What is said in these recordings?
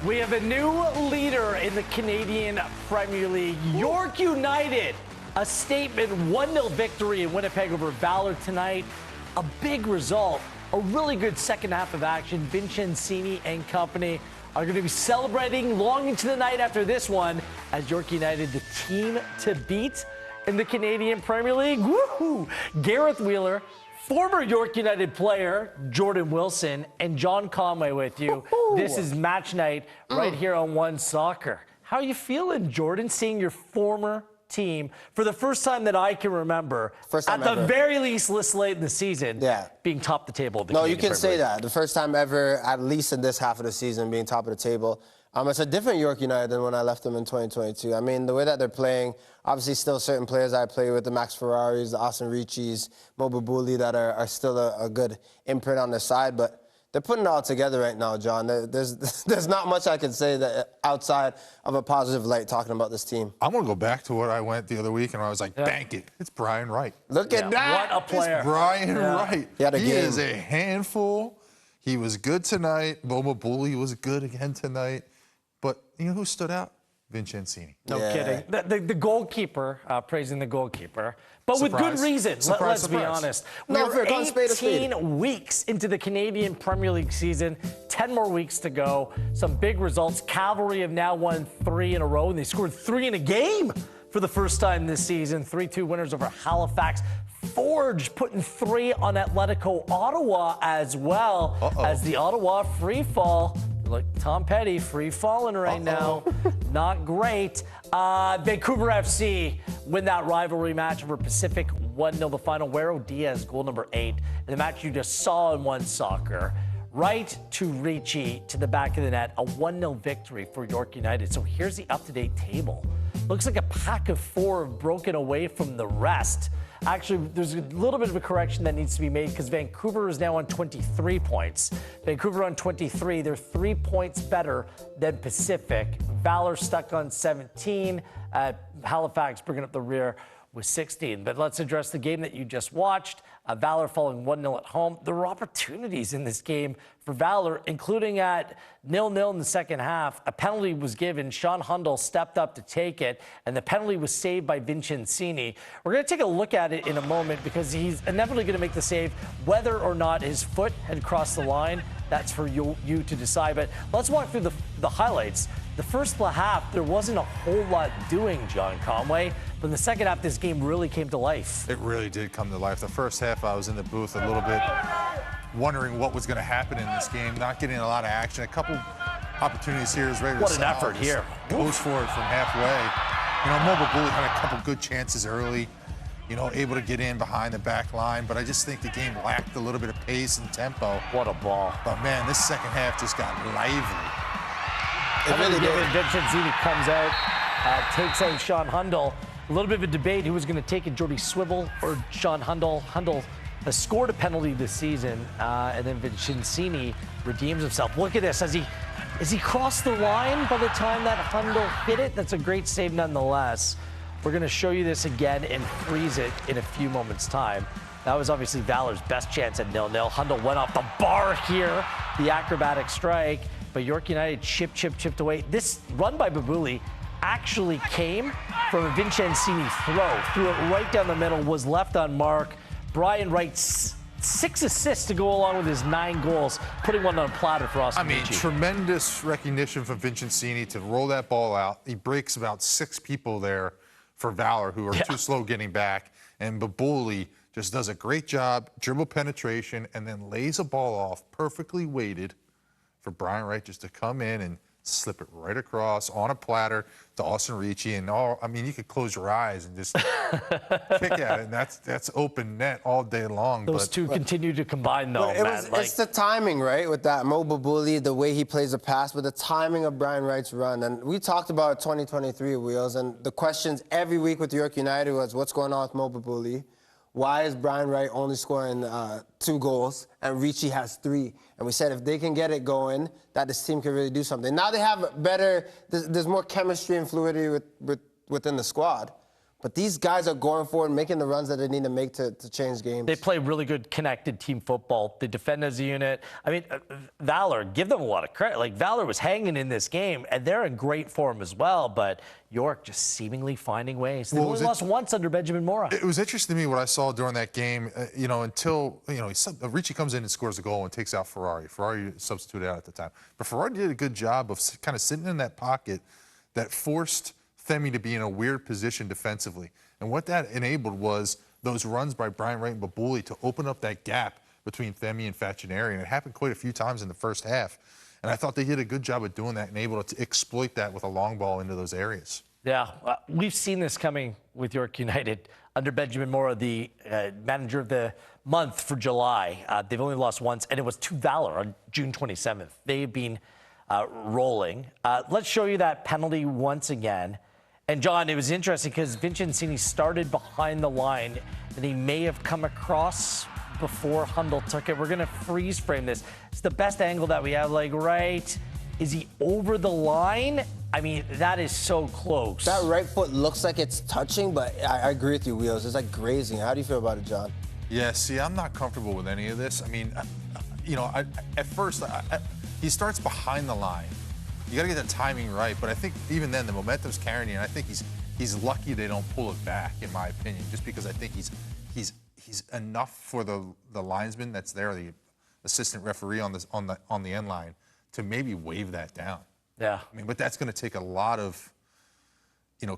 We have a new leader in the Canadian Premier League. York United, a statement 1-0 victory in Winnipeg over Valor tonight. A big result, a really good second half of action. Vincenzini and company are going to be celebrating long into the night after this one as York United, the team to beat in the Canadian Premier League. Woohoo! Gareth Wheeler, former York United player Jordan Wilson, and John Conway with you. Ooh. This is match night right here on OneSoccer. How are you feeling, Jordan, seeing your former team for the first time that I can remember, at the very least this late in the season, being top of the table? No, you can say that. The first time ever, at least in this half of the season, being top of the table. It's a different York United than when I left them in 2022. I mean, the way that they're playing, obviously still certain players I play with, the Max Ferraris, the Austin Ricci's, Mo Babuli, that are still a good imprint on their side, but they're putting it all together right now, John. There's not much I can say that outside of a positive light talking about this team. I'm going to go back to what I went the other week, and I was like, bank it. It's Brian Wright. Look at that. What a player. It's Brian Wright. He is a handful. He was good tonight. Mo Babuli was good again tonight. But you know who stood out? Vincenzini. No kidding. The goalkeeper, praising the goalkeeper. But with good reason, let's be honest. We're 18 weeks into the Canadian Premier League season, 10 more weeks to go. Some big results. Cavalry have now won 3 in a row, and they scored 3 in a game for the first time this season. 3-2 winners over Halifax. Forge putting 3 on Atletico Ottawa as well as the Ottawa free fall. Look, Tom Petty, free falling right now. Not great. Vancouver FC win that rivalry match over Pacific 1-0 the final. Wero Diaz, goal number 8. The match you just saw in OneSoccer. Right to Ricci to the back of the net. A 1-0 victory for York United. So here's the up-to-date table. Looks like a pack of 4 have broken away from the rest. Actually, there's a little bit of a correction that needs to be made because Vancouver is now on 23 points. Vancouver on 23. They're 3 points better than Pacific. Valor stuck on 17. Halifax bringing up the rear with 16. But let's address the game that you just watched. Valor falling 1-0 at home. There were opportunities in this game for Valor, including at 0-0 in the second half. A penalty was given. Sean Hundle stepped up to take it, and the penalty was saved by Vincenzini. We're going to take a look at it in a moment because he's inevitably going to make the save. Whether or not his foot had crossed the line, that's for you to decide. But let's walk through the highlights. The first half, there wasn't a whole lot doing, John Conway. But in the second half, this game really came to life. It really did come to life. The first half, I was in the booth a little bit wondering what was going to happen in this game, not getting a lot of action. A couple opportunities here. What an effort here. Goes for it from halfway. You know, Mo Babuli had a couple good chances early, you know, able to get in behind the back line. But I just think the game lacked a little bit of pace and tempo. What a ball. But, man, this second half just got lively. It really did. Vincenzini comes out, takes out Sean Hundle. A little bit of a debate who was going to take it, Jordy Swivel or Sean Hundle. Hundle has scored a penalty this season, and then Vincenzini redeems himself. Look at this. As he crossed the line by the time that Hundle hit it? That's a great save nonetheless. We're going to show you this again and freeze it in a few moments' time. That was obviously Valor's best chance at 0-0. Hundle went off the bar here, the acrobatic strike, but York United chipped away. This run by Babuli actually came from a Vincenzini throw. Threw it right down the middle, was left on mark. Brian Wright's 6 assists to go along with his 9 goals, putting one on a platter for Austin Ricci. Tremendous recognition from Vincenzini to roll that ball out. He breaks about 6 people there for Valor who are too slow getting back. And Babuli just does a great job, dribble penetration, and then lays a ball off, perfectly weighted for Brian Wright just to come in and slip it right across on a platter to Austin Ricci. And you could close your eyes and just kick at it. And that's open net all day long. Those two continue to combine, though, It's the timing, right, with that Mo Babuli, the way he plays a pass, but the timing of Brian Wright's run. And we talked about 2023 Wheels, and the questions every week with York United was, what's going on with Mo Babuli? Why is Brian Wright only scoring 2 goals and Ricci has 3? And we said if they can get it going, that this team can really do something. Now they have better, there's more chemistry and fluidity within the squad. But these guys are going forward, making the runs that they need to make to change games. They play really good connected team football. They defend as a unit. I mean, Valor, give them a lot of credit. Like, Valor was hanging in this game, and they're in great form as well. But York just seemingly finding ways. They only lost once under Benjamin Mora. It was interesting to me what I saw during that game, until, Ricci comes in and scores a goal and takes out Ferrari. Ferrari substituted out at the time. But Ferrari did a good job of kind of sitting in that pocket that forced Femi to be in a weird position defensively. And what that enabled was those runs by Brian Wright and Babuli to open up that gap between Femi and Facineri. And it happened quite a few times in the first half. And I thought they did a good job of doing that and able to exploit that with a long ball into those areas. Yeah, we've seen this coming with York United under Benjamin Mora, the manager of the month for July. They've only lost once, and it was to Valor on June 27th. They've been rolling. Let's show you that penalty once again. And, John, it was interesting because Vincenzini started behind the line, and he may have come across before Hundle took it. We're going to freeze frame this. It's the best angle that we have, like, right. Is he over the line? I mean, that is so close. That right foot looks like it's touching, but I agree with you, Wheels. It's like grazing. How do you feel about it, John? Yeah, see, I'm not comfortable with any of this. I mean, at first, he starts behind the line. You got to get the timing right, but I think even then the momentum's carrying you, and I think he's lucky they don't pull it back, in my opinion, just because I think he's enough for the linesman that's there, the assistant referee on the end line, to maybe wave that down. Yeah. I mean, but that's going to take a lot of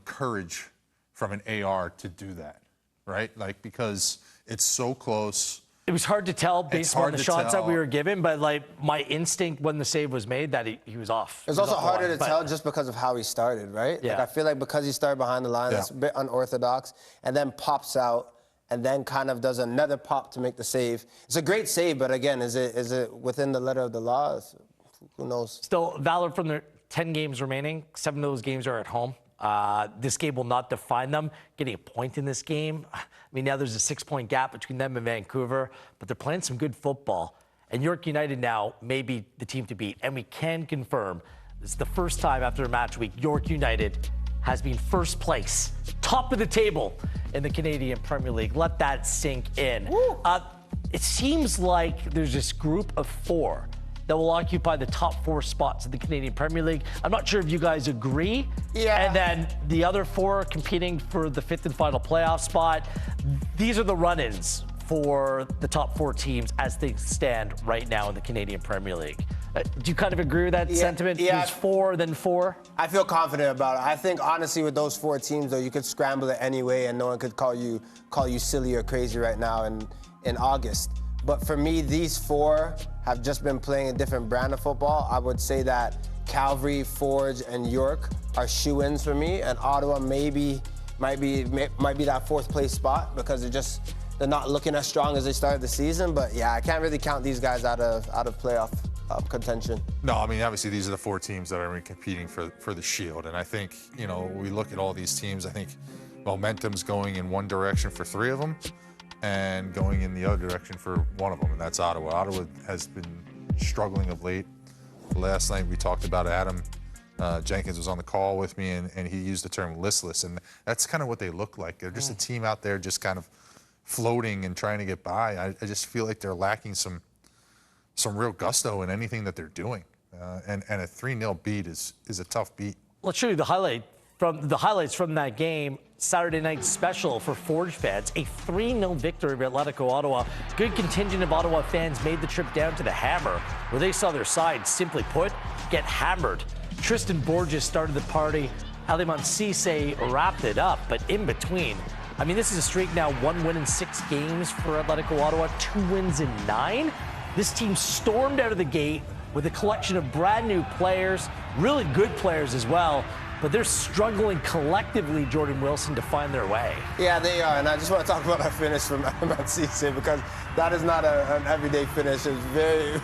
courage from an AR to do that, right? Like, because it's so close. It was hard to tell based on the shots that we were given, but like my instinct when the save was made that he was off. It's also harder to tell just because of how he started, right? Yeah. Like, I feel like because he started behind the line, it's a bit unorthodox, and then pops out and then kind of does another pop to make the save. It's a great save, but again, is it within the letter of the law? Who knows? Still, Valor from their 10 games remaining, 7 of those games are at home. This game will not define them. Getting a point in this game, I mean, now there's a 6-point gap between them and Vancouver, but they're playing some good football. And York United now may be the team to beat. And we can confirm this is the first time after a match week York United has been first place, top of the table in the Canadian Premier League. Let that sink in. It seems like there's this group of 4 that will occupy the top 4 spots in the Canadian Premier League. I'm not sure if you guys agree. Yeah. And then the other 4 competing for the 5th and final playoff spot. These are the run-ins for the top 4 teams as they stand right now in the Canadian Premier League. Do you kind of agree with that sentiment? Yeah. There's 4, then 4? I feel confident about it. I think, honestly, with those 4 teams, though, you could scramble it anyway, and no one could call you silly or crazy right now in August. But for me, these 4 have just been playing a different brand of football. I would say that Calgary, Forge, and York are shoe-ins for me, and Ottawa might be that 4th place spot because they're not looking as strong as they started the season. But yeah, I can't really count these guys out of playoff contention. No, I mean, obviously these are the 4 teams that are competing for the Shield, and I think we look at all these teams. I think momentum's going in one direction for 3 of them, and going in the other direction for 1 of them, and that's Ottawa. Ottawa has been struggling of late. Last night we talked about Adam Jenkins was on the call with me, and he used the term listless, and that's kind of what they look like. They're just a team out there just kind of floating and trying to get by. I just feel like they're lacking some real gusto in anything that they're doing, and a 3-0 beat is a tough beat. Let's show you the highlights from that game. Saturday night special for Forge fans, a 3-0 victory over Atletico Ottawa. Good contingent of Ottawa fans made the trip down to the Hammer, where they saw their side, simply put, get hammered. Tristan Borges started the party. Aliman Cisse wrapped it up, but in between, I mean, this is a streak now, 1 win in 6 games for Atletico Ottawa, 2 wins in 9. This team stormed out of the gate with a collection of brand new players, really good players as well. But they're struggling collectively, Jordan Wilson, to find their way. Yeah, they are. And I just want to talk about our finish from Aliman Cisse because that is not an everyday finish. It's very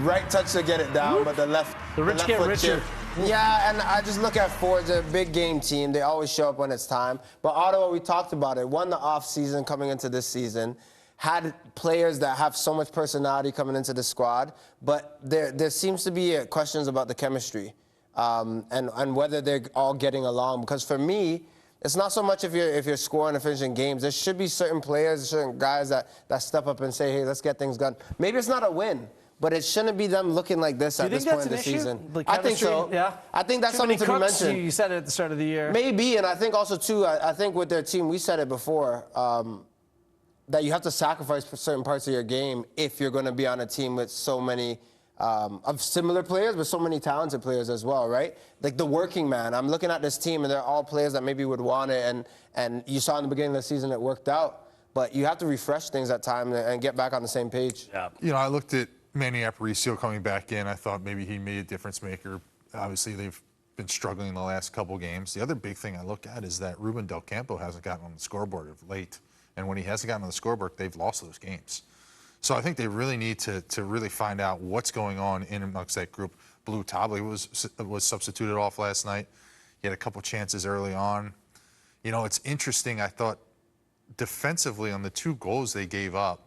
right touch to get it down, but the left get foot richer. chip. Yeah, and I just look at Ford, a big game team. They always show up when it's time. But Ottawa, we talked about it, won the offseason coming into this season, had players that have so much personality coming into the squad, but there seems to be questions about the chemistry. And whether they're all getting along. Because for me, It's not so much if you're scoring and finishing games. There should be certain players, certain guys that step up and say, hey, let's get things done. Maybe it's not a win, but it shouldn't be them looking like this at this point in the season. I think so. Yeah. I think that's something to be mentioned. You said it at the start of the year. Maybe, and I think also, too, I think with their team, we said it before, that you have to sacrifice certain parts of your game if you're going to be on a team with so many of similar players, but so many talented players as well, right? Like the working man. I'm looking at this team, and they're all players that maybe would want it, and you saw in the beginning of the season it worked out. But you have to refresh things at times and get back on the same page. Yeah. You know, I looked at Manny Aparicio coming back in. I thought maybe he made a difference maker. Obviously, they've been struggling the last couple games. The other big thing I look at is that Ruben Del Campo hasn't gotten on the scoreboard of late. And when he hasn't gotten on the scoreboard, they've lost those games. So I think they really need to really find out what's going on in amongst that group. Blue Tabli was substituted off last night. He had a couple chances early on. You know, it's interesting. I thought defensively on the 2 goals they gave up,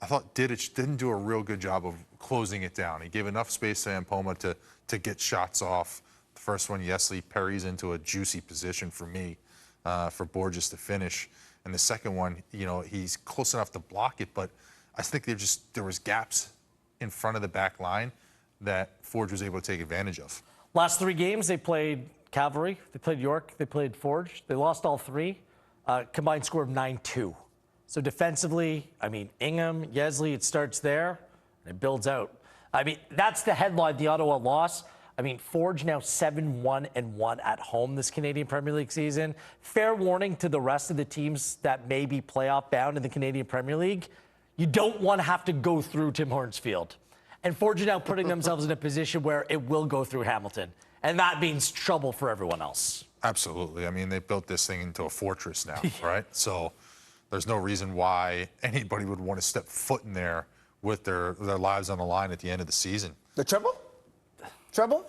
I thought Didic didn't do a real good job of closing it down. He gave enough space to Ampoma to get shots off. The first one, Yesley parries into a juicy position for me, for Borges to finish. And the second one, you know, he's close enough to block it, but I think there was gaps in front of the back line that Forge was able to take advantage of. Last 3 games, they played Cavalry, they played York, they played Forge. They lost all 3. Combined score of 9-2. So defensively, I mean, Ingham, Yesley, it starts there, and it builds out. I mean, that's the headline, the Ottawa loss. I mean, Forge now 7-1-1 at home this Canadian Premier League season. Fair warning to the rest of the teams that may be playoff bound in the Canadian Premier League. You don't want to have to go through Tim Hortons Field. And Forge are now putting themselves in a position where it will go through Hamilton. And that means trouble for everyone else. Absolutely. I mean, they built this thing into a fortress now, right? So there's no reason why anybody would want to step foot in there with their lives on the line at the end of the season. The treble? Treble?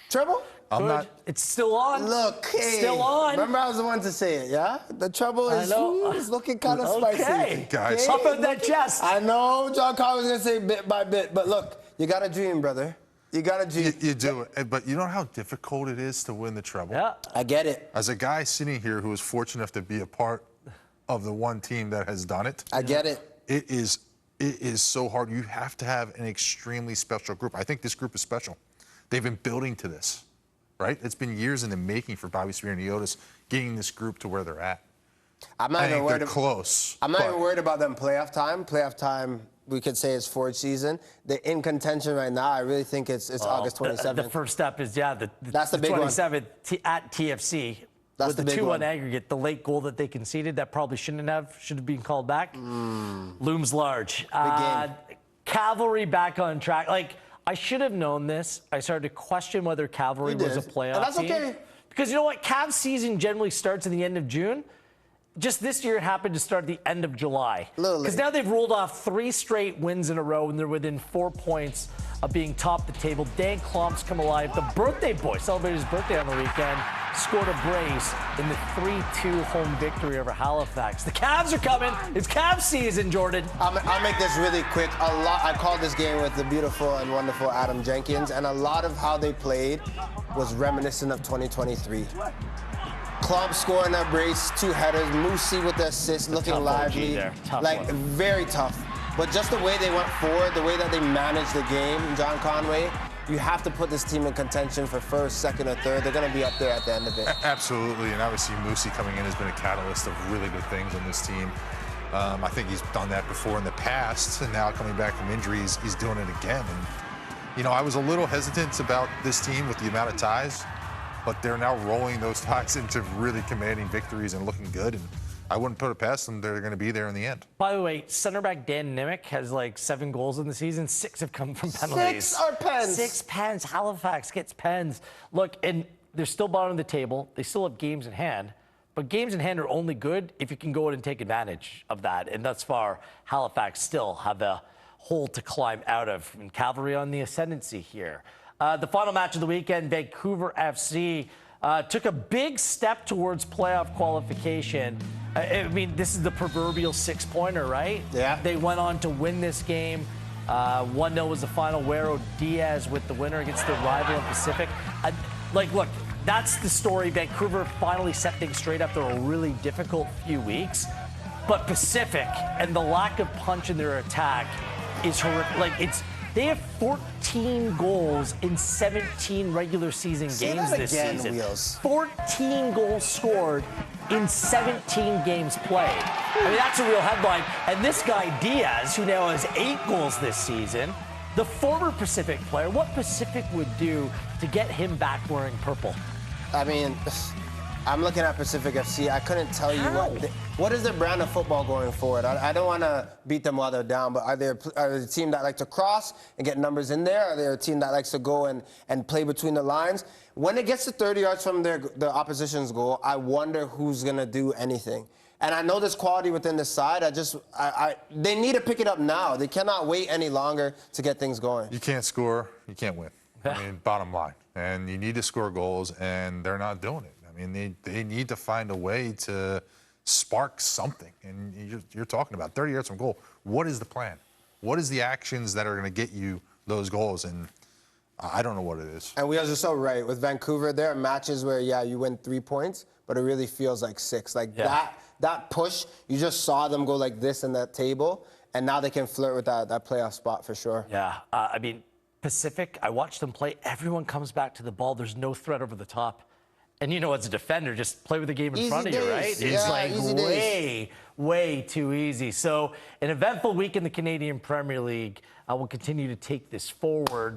Treble? I'm not. It's still on. Look, hey, still on. Remember, I was the one to say it, yeah? The treble is looking kind of spicy. Okay, guys. Pop out that chest. I know John Carl was going to say bit by bit, but look, you got to dream, brother. You got to dream. You do, but you know how difficult it is to win the treble? Yeah. I get it. As a guy sitting here who is fortunate enough to be a part of the one team that has done it. I get it. It is so hard. You have to have an extremely special group. I think this group is special. They've been building to this, right? It's been years in the making for Bobby Spear and Iotis getting this group to where they're at. I'm not even worried. They're close. I'm not even worried about them playoff time. Playoff time, we could say, is Forge season. They're in contention right now. I really think it's August 27th. The first step is, that's the big 27th at TFC. That's with the 2-1 aggregate, the late goal that they conceded that probably should have been called back. Looms large. Big game. Cavalry back on track. Like, I should have known this. I started to question whether Cavalry was a playoff and that's team. Okay. Because you know what? Cavs season generally starts at the end of June. Just this year, it happened to start at the end of July. Because now they've rolled off 3 straight wins in a row, and they're within 4 points of being top the table. Dan Klomp's come alive. The birthday boy celebrated his birthday on the weekend, scored a brace in the 3-2 home victory over Halifax. The Cavs are coming. It's Cavs season, Jordan. I'll make this really quick. I called this game with the beautiful and wonderful Adam Jenkins, and a lot of how they played was reminiscent of 2023. Klomp scoring that brace, 2 headers, Moosey with the assist, looking lively. Like, very tough. But just the way they went forward, the way that they managed the game, John Conway, you have to put this team in contention for first, second, or third. They're going to be up there at the end of it. Absolutely, and obviously Moosey coming in has been a catalyst of really good things on this team. I think he's done that before in the past, and now coming back from injuries, he's doing it again. And, you know, I was a little hesitant about this team with the amount of ties, but they're now rolling those ties into really commanding victories and looking good. And I wouldn't put it past them. They're going to be there in the end. By the way, center back Dan Nimick has like 7 goals in the season. 6 have come from penalties. 6 are pens. 6 pens. Halifax gets pens. Look, and they're still bottom of the table. They still have games in hand. But games in hand are only good if you can go out and take advantage of that. And thus far, Halifax still have a hole to climb out of. And Cavalry on the ascendancy here. The final match of the weekend, Vancouver FC took a big step towards playoff qualification. I mean, this is the proverbial 6-pointer, right? Yeah. They went on to win this game. 1-0 was the final. Wero Diaz with the winner against the rival in Pacific. Look, that's the story. Vancouver finally set things straight after a really difficult few weeks. But Pacific and the lack of punch in their attack is horrific. Like, they have 14 goals in 17 regular season games this season. Wheels. 14 goals scored in 17 games played. I mean, that's a real headline. And this guy, Diaz, who now has 8 goals this season, the former Pacific player, what Pacific would do to get him back wearing purple? I mean, I'm looking at Pacific FC. I couldn't tell you what is their brand of football going forward. I don't want to beat them while they're down, but are they a team that like to cross and get numbers in there? Are they a team that likes to go and play between the lines? When it gets to 30 yards from the opposition's goal, I wonder who's going to do anything. And I know there's quality within the side. They need to pick it up now. They cannot wait any longer to get things going. You can't score, you can't win. I mean, bottom line. And you need to score goals, and they're not doing it. I mean, they need to find a way to spark something. And you're talking about 30 yards from goal. What is the plan? What is the actions that are going to get you those goals? And I don't know what it is. And we are so right. With Vancouver, there are matches where, yeah, you win 3 points, but it really feels like 6. Like that push, you just saw them go like this in that table, and now they can flirt with that playoff spot for sure. Yeah, I mean, Pacific, I watched them play. Everyone comes back to the ball. There's no threat over the top. And, you know, as a defender, just play with the game in front of you, right? It's like way too easy. So an eventful week in the Canadian Premier League. We'll continue to take this forward.